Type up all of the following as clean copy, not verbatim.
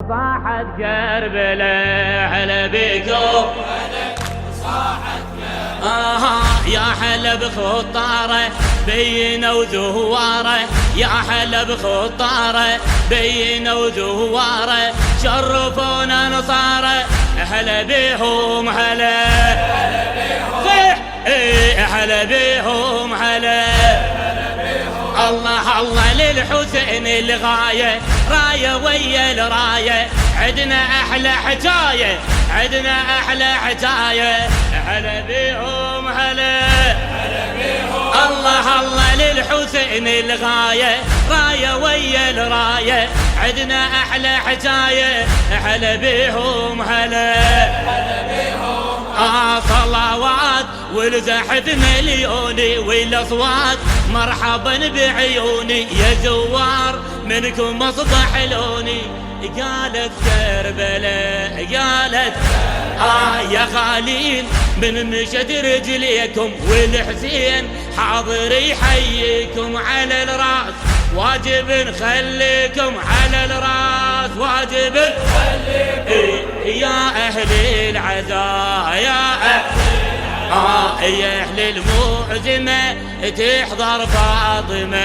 صاحت كربلاء هلا بكم صاحت كربلاء يا هلا بخطاره بينا وزواره يا هلا بخطاره بينا وزواره شرفونا نصاره هلا بهم هلا هلا بهم هلا الله الله للحسين الغاية راية ويا الراية عدنا أحلى حكاية عدنا أحلى حكاية هلا بهم هلا الله الله للحسين الغاية راية ويا الراية عدنا أحلى حكاية هلا بهم هلا صلوات والزحف مليوني والاصوات مرحبا بعيوني يا زوار منكم مصبح لوني قالت كربلاء قالت يا غالين من مشت رجليكم والحسين حاضر يحييكم على الراس واجب نخليكم على الراس واجب نخليكم يا أهل العزاء يا أهل المعزمة تحضر فاطمة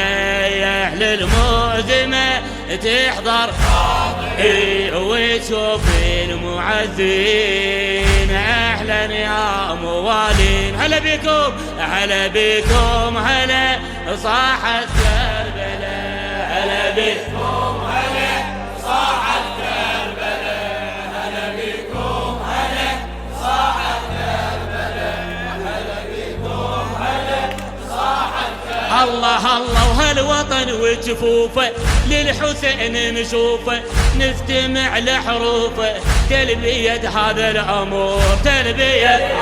يا أهل المعزمة تحضر فاطمة وتشوف المعزين أهلا يا موالين هلا بكم هلا بكم هلا صاحت كربلاء هلا بكم هلا صاحت كربلاء هلا بكم هلا صاحت كربلاء هلا بكم هلا صاحت كربلاء الله الله وهالوطن وجفوفه للحسين نشوفه نستمع لحروفه تلبية هذا الأمور تلبية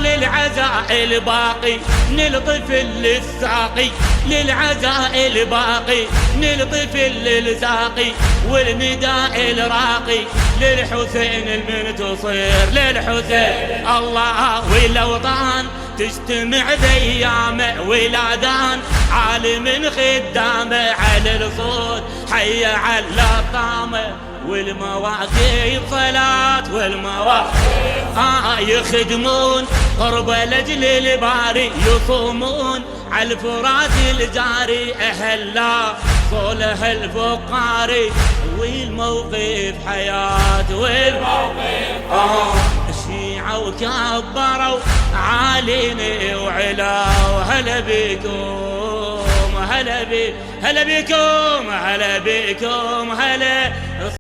وللعزاء الباقي نلطف للساقي للعزاء الباقي نلطف للساقي والنداء الراقي للحسين المنتصر للحسين الله والأوطان تجتمع ذيامه والأذان عالم خدامه على الصوت حي على الطامه والمواقف صلاة والمواقف يخدمون قرب لجل الباري يصومون على الفرات الجاري أهلا صلح الفقاري والموقف حياة والموقف الشيعة وكبروا عاليني وعلا هلا بكم هلا بكم هلا بكم هلا